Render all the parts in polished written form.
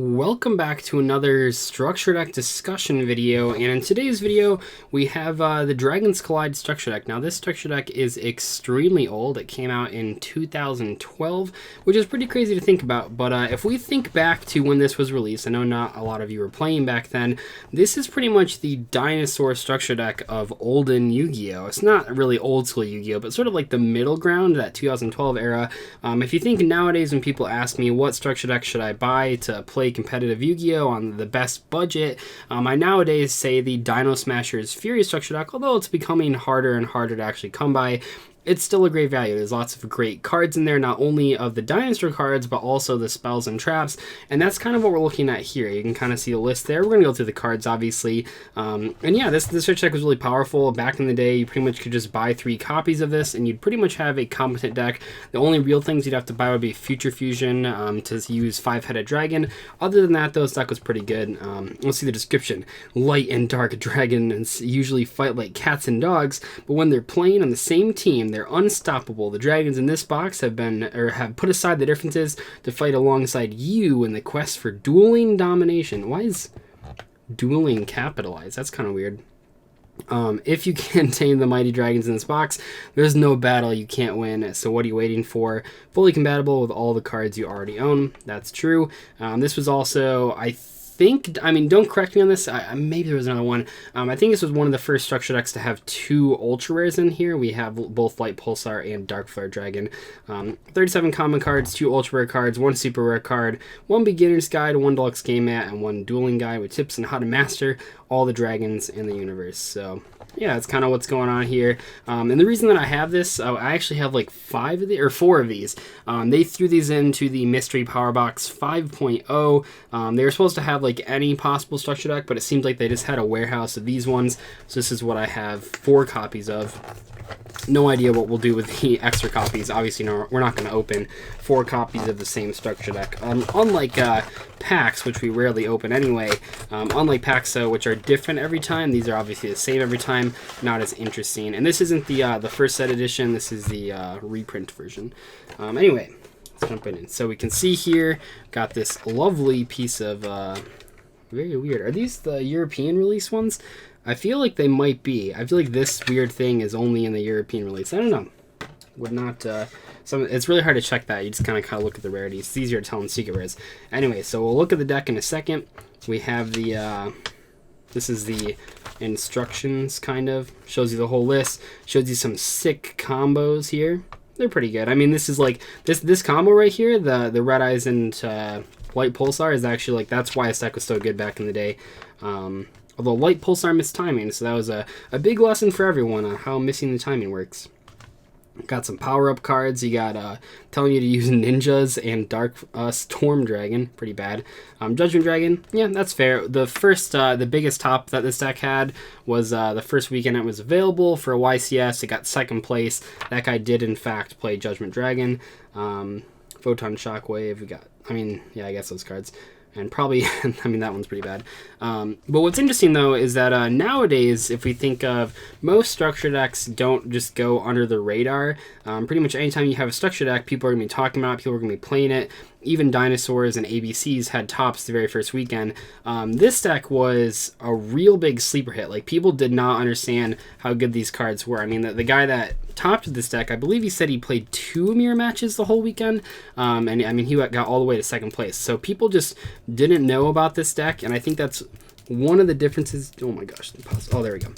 Welcome back to another structure deck discussion video, and in today's video we have the Dragons Collide structure deck. Now this structure deck is extremely old. It came out in 2012, which is pretty crazy to think about, but if we think back to when this was released, I know not a lot of you were playing back then, this is pretty much the dinosaur structure deck of olden Yu-Gi-Oh! It's not really old school Yu-Gi-Oh! But sort of like the middle ground, that 2012 era. If you think nowadays when people ask me what structure deck should I buy to play competitive Yu-Gi-Oh! On the best budget, I nowadays say the Dino Smashers Fury structure deck, although it's becoming harder and harder to actually come by. It's still a great value. There's lots of great cards in there, not only of the dinosaur cards, but also the spells and traps, and that's kind of what we're looking at here. You can kind of see the list there. We're going to go through the cards, obviously, and yeah, this search deck was really powerful. Back in the day, you pretty much could just buy 3 copies of this, and you'd pretty much have a competent deck. The only real things you'd have to buy would be Future Fusion to use 5-headed dragon. Other than that, though, this deck was pretty good. Let's see the description. Light and dark dragons usually fight like cats and dogs, but when they're playing on the same team, they're unstoppable. The dragons in this box have put aside the differences to fight alongside you in the quest for dueling domination. Why is dueling capitalized? That's kind of weird. If you can't tame the mighty dragons in this box, there's no battle you can't win. So what are you waiting for? Fully compatible with all the cards you already own. That's true. This was also, don't correct me on this, maybe there was another one. I think this was one of the first structure decks to have 2 ultra rares in here. We have both Light Pulsar and Dark Flare Dragon. 37 common cards, 2 ultra rare cards, 1 super rare card, 1 beginner's guide, 1 deluxe game mat, and 1 dueling guide with tips on how to master all the dragons in the universe. So yeah, that's kind of what's going on here. And the reason that I have this, I actually have like 4 of these. They threw these into the Mystery Power Box 5.0. They were supposed to have like any possible structure deck, but it seems like they just had a warehouse of these ones. So this is what I have 4 copies of. No idea what we'll do with the extra copies. Obviously, no, we're not going to open 4 copies of the same structure deck. Unlike packs, which we rarely open anyway, unlike packs, which are different every time, these are obviously the same every time, not as interesting. And this isn't the first set edition, this is the reprint version. Anyway, let's jump in. So we can see here, got this lovely piece of, very weird. Are these the European release ones? I feel like they might be. I feel like this weird thing is only in the European release. I don't know. Would not. It's really hard to check that. You just kind of look at the rarities. It's easier to tell in secret rares. Anyway, so we'll look at the deck in a second. We have the. This is the instructions, kind of. Shows you the whole list. Shows you some sick combos here. They're pretty good. I mean, this is like this combo right here. The Red Eyes and Light Pulsar is actually like, that's why this deck was so good back in the day. Although Light Pulsar missed timing, so that was a big lesson for everyone on how missing the timing works. Got some power-up cards. You got telling you to use Ninjas and Dark Storm Dragon. Pretty bad. Judgment Dragon. Yeah, that's fair. The biggest top that this deck had was the first weekend it was available for a YCS. It got 2nd place. That guy did, in fact, play Judgment Dragon. Photon Shockwave. We got, I guess those cards. And probably, that one's pretty bad. But what's interesting, though, is that nowadays, if we think of most structure decks don't just go under the radar. Pretty much anytime you have a structure deck, people are going to be talking about it, people are going to be playing it. Even Dinosaurs and ABCs had tops the very first weekend. This deck was a real big sleeper hit. Like, people did not understand how good these cards were. The guy that topped this deck, I believe he said he played 2 mirror matches the whole weekend. And he got all the way to 2nd place. So people just didn't know about this deck, and I think that's one of the differences. Oh my gosh, oh, there we go.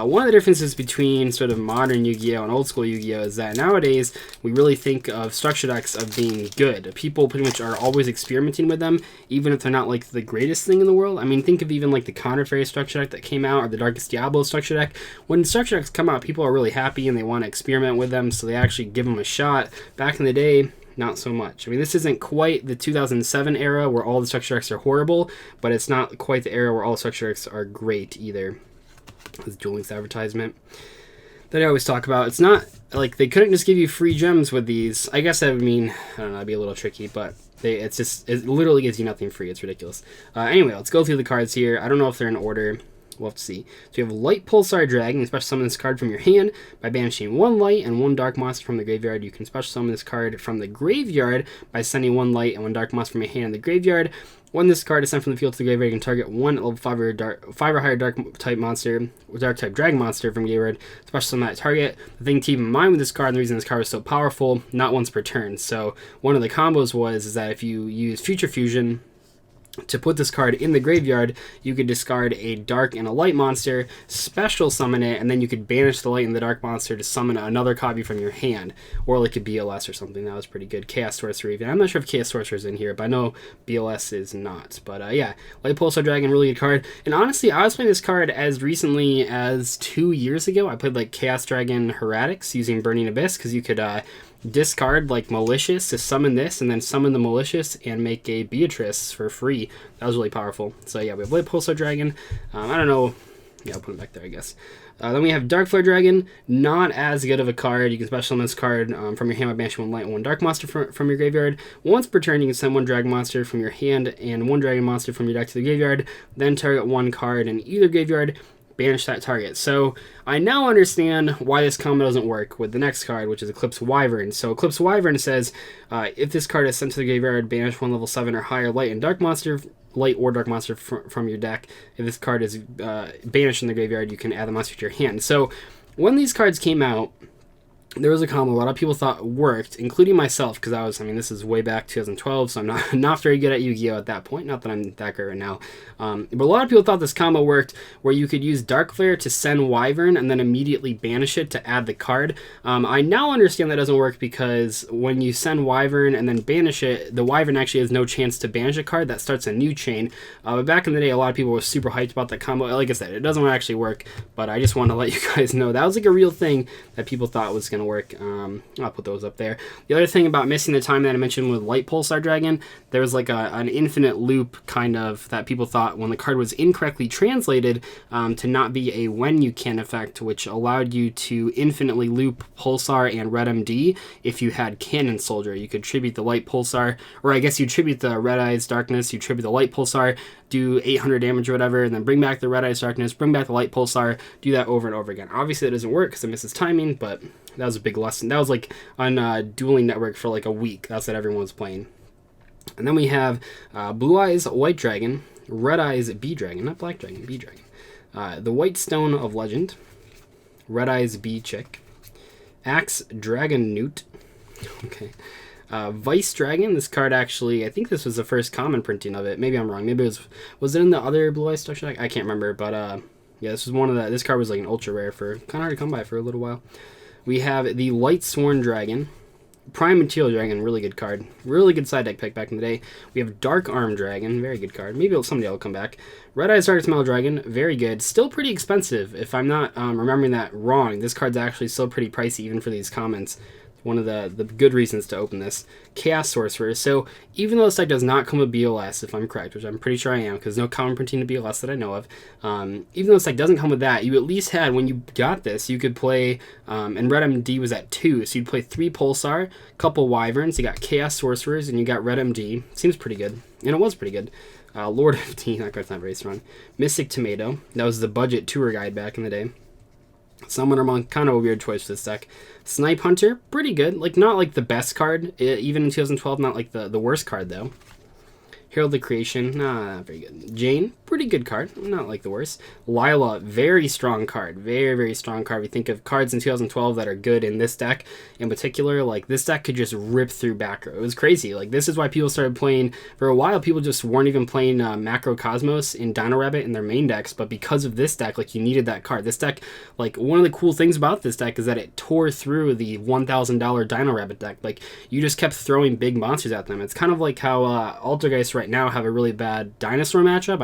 One of the differences between sort of modern Yu-Gi-Oh! And old school Yu-Gi-Oh! Is that nowadays we really think of structure decks of being good. People pretty much are always experimenting with them, even if they're not like the greatest thing in the world. Think of even like the Counter Fairy structure deck that came out, or the Darkest Diablo structure deck. When structure decks come out, people are really happy and they want to experiment with them, so they actually give them a shot. Back in the day, not so much. This isn't quite the 2007 era where all the structure decks are horrible, but it's not quite the era where all the structure decks are great either. This Duel Links advertisement that I always talk about. It's not like they couldn't just give you free gems with these. I guess that would mean, I don't know, that'd be a little tricky, but it literally gives you nothing free. It's ridiculous. Anyway, let's go through the cards here. I don't know if they're in order. We'll have to see. So you have Light Pulsar Dragon. You special summon this card from your hand by banishing 1 light and 1 dark monster from the graveyard. You can special summon this card from the graveyard by sending 1 light and 1 dark monster from your hand in the graveyard. When this card is sent from the field to the graveyard, you can target 1 level 5 or higher dark type monster, or dark type dragon monster from graveyard. Special summon that target. The thing to keep in mind with this card, and the reason this card was so powerful, not once per turn. So one of the combos is that if you use Future Fusion to put this card in the graveyard, you could discard a dark and a light monster, special summon it, and then you could banish the light and the dark monster to summon another copy from your hand, or like a BLS or something. That was pretty good. Chaos Sorcerer even. I'm not sure if Chaos Sorcerer is in here, but I know BLS is not. But yeah, Light Pulsar Dragon, really good card. And honestly, I was playing this card as recently as 2 years ago. I played like Chaos Dragon Heretics using Burning Abyss, because you could discard like Malicious to summon this, and then summon the Malicious and make a Beatrice for free. That was really powerful. So yeah, we have Light Pulsar Dragon. I don't know. Yeah, I'll put it back there, I guess. Then we have Dark Flare Dragon. Not as good of a card. You can special summon this card from your hand by banishing 1 light and 1 dark monster from your graveyard. Once per turn, you can send 1 dragon monster from your hand and 1 dragon monster from your deck to the graveyard. Then target 1 card in either graveyard. Banish that target. So I now understand why this combo doesn't work with the next card, which is Eclipse Wyvern. So Eclipse Wyvern says, if this card is sent to the graveyard, banish 1 level 7 or higher light and dark monster, light or dark monster from your deck. If this card is banished in the graveyard, you can add the monster to your hand. So when these cards came out, there was a combo a lot of people thought worked, including myself, because this is way back 2012, so I'm not very good at Yu-Gi-Oh! At that point. Not that I'm that great right now. But a lot of people thought this combo worked, where you could use Dark Flare to send Wyvern and then immediately banish it to add the card. I now understand that doesn't work, because when you send Wyvern and then banish it, the Wyvern actually has no chance to banish a card. That starts a new chain. But back in the day, a lot of people were super hyped about that combo. Like I said, it doesn't actually work, but I just want to let you guys know that was like a real thing that people thought was going to work. I'll put those up there. The other thing about missing the time that I mentioned with Light Pulsar Dragon, there was like an infinite loop kind of that people thought when the card was incorrectly translated to not be a when you can effect, which allowed you to infinitely loop Pulsar and Red MD if you had Cannon Soldier. You could tribute the Light Pulsar, or I guess you tribute the Red Eyes Darkness, you tribute the Light Pulsar, do 800 damage or whatever, and then bring back the Red Eyes Darkness, bring back the Light Pulsar, do that over and over again. Obviously that doesn't work because it misses timing, but that was a big lesson. That was like on Dueling Network for like a week. That's what everyone was playing. And then we have Blue Eyes White Dragon, Red Eyes Bee Dragon, not Black Dragon, Bee Dragon. The White Stone of Legend, Red Eyes Bee Chick, Axe Dragon Newt. Okay. Vice Dragon. This card actually, I think this was the first common printing of it. Maybe I'm wrong. Maybe it was it in the other Blue Eyes structure deck? I can't remember, but yeah, this was one of the. This card was like an ultra rare for kind of hard to come by for a little while. We have the Light Sworn Dragon, Prime Material Dragon, really good card, really good side deck pick back in the day. We have Dark Arm Dragon, very good card. Maybe someday it'll come back. Red Eyes Dark Smell Dragon, very good. Still pretty expensive, if I'm not remembering that wrong. This card's actually still pretty pricey even for these commons. One of the good reasons to open this. Chaos Sorcerer. So even though this deck does not come with BLS, if I'm correct, which I'm pretty sure I am, because no common printing to BLS that I know of, even though this deck doesn't come with that, you at least had, when you got this, you could play, and Red MD was at 2, so you'd play 3 Pulsar, couple Wyverns, you got Chaos Sorcerers, and you got Red MD. Seems pretty good. And it was pretty good. Lord of T, that card's not very strong. Mystic Tomato. That was the budget tour guide back in the day. Summoner Monk, kind of a weird choice for this deck. Snipe Hunter, pretty good. Like, not like the best card, even in 2012, not like the worst card, though. Herald of Creation, not very good. Jane, pretty good card, not like the worst. Lila, very strong card, very, very strong card. We think of cards in 2012 that are good in this deck in particular. Like, this deck could just rip through back row. It was crazy. Like, this is why people started playing, for a while, people just weren't even playing Macro Cosmos in Dino Rabbit in their main decks, but because of this deck, like, you needed that card. This deck, like, one of the cool things about this deck is that it tore through the $1,000 Dino Rabbit deck. Like, you just kept throwing big monsters at them. It's kind of like how Altergeist right now have a really bad dinosaur matchup.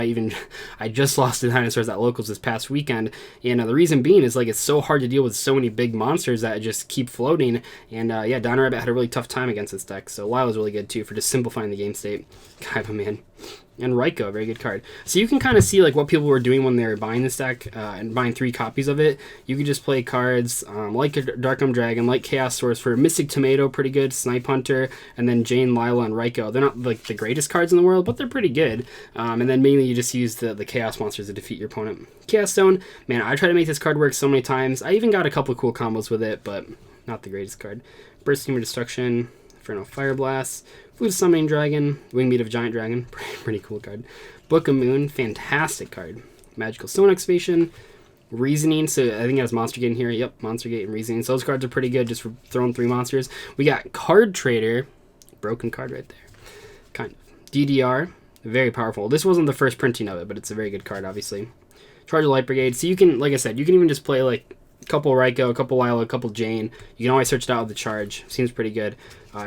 I just lost the dinosaurs at locals this past weekend, and the reason being is like it's so hard to deal with so many big monsters that just keep floating, and yeah, Dino Rabbit had a really tough time against this deck, so Lyle was really good too for just simplifying the game state. Kind of a man. and Raikou, very good card. So you can kind of see like what people were doing when they were buying this deck and buying 3 copies of it. You could just play cards like Dark Dragon, like Chaos Source for Mystic Tomato, pretty good, Snipe Hunter, and then Jane, Lila, and Raikou. They're not like the greatest cards in the world, but they're pretty good. And then mainly you just use the Chaos monsters to defeat your opponent. Chaos Stone, man, I try to make this card work so many times. I even got a couple of cool combos with it, but not the greatest card. Bursting of Destruction, Inferno Fire Blast, Food Summoning Dragon, Wingbeat of Giant Dragon, pretty cool card. Book of Moon, fantastic card. Magical Stone Excavation, Reasoning, so I think it has Monster Gate in here. Yep, Monster Gate and Reasoning. So those cards are pretty good just for throwing 3 monsters. We got Card Trader, broken card right there. Kind of. DDR, very powerful. This wasn't the first printing of it, but it's a very good card, obviously. Charge of Light Brigade. So you can, like I said, you can even just play like a couple Raikou, a couple Lila, a couple Jane. You can always search it out with the charge. Seems pretty good.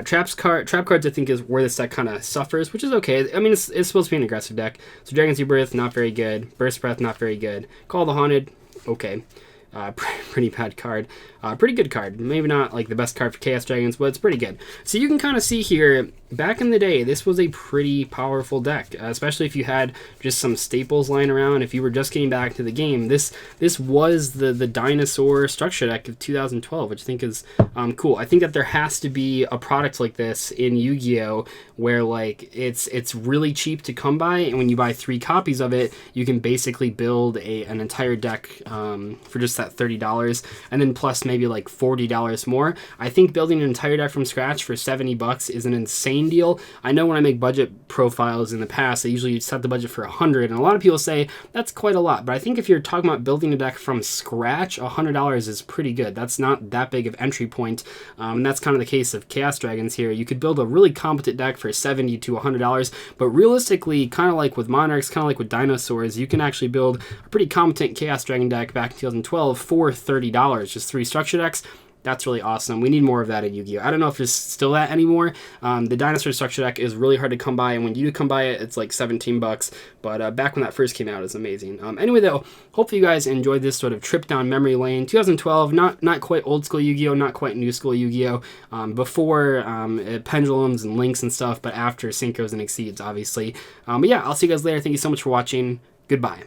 Trap cards, I think, is where this deck kind of suffers, which is okay. I mean, it's supposed to be an aggressive deck. So Dragon's Rebirth, not very good. Burst Breath, not very good. Call the Haunted, okay. Pretty bad card. Pretty good card. Maybe not like the best card for Chaos Dragons, but it's pretty good. So you can kind of see here, back in the day, this was a pretty powerful deck, especially if you had just some staples lying around. If you were just getting back to the game, this was the dinosaur structure deck of 2012, which I think is cool. I think that there has to be a product like this in Yu-Gi-Oh! Where like it's really cheap to come by, and when you buy 3 copies of it, you can basically build an entire deck for just that $30, and then plus maybe like $40 more. I think building an entire deck from scratch for $70 is an insane deal. I know when I make budget profiles in the past, I usually set the budget for $100, and a lot of people say that's quite a lot, but I think if you're talking about building a deck from scratch, $100 is pretty good. That's not that big of entry point, and that's kind of the case of Chaos Dragons here. You could build a really competent deck for $70 to $100, but realistically, kind of like with Monarchs, kind of like with Dinosaurs, you can actually build a pretty competent Chaos Dragon deck back in 2012 for $30, just 3 structure decks. That's really awesome. We need more of that in Yu-Gi-Oh! I don't know if there's still that anymore. The Dinosaur structure deck is really hard to come by, and when you do come by it, it's like $17. But back when that first came out, it's amazing. Anyway, though, hopefully you guys enjoyed this sort of trip down memory lane. 2012, not quite old school Yu-Gi-Oh!, not quite new school Yu-Gi-Oh! Before pendulums and links and stuff, but after synchros and exceeds, obviously. But yeah, I'll see you guys later. Thank you so much for watching. Goodbye.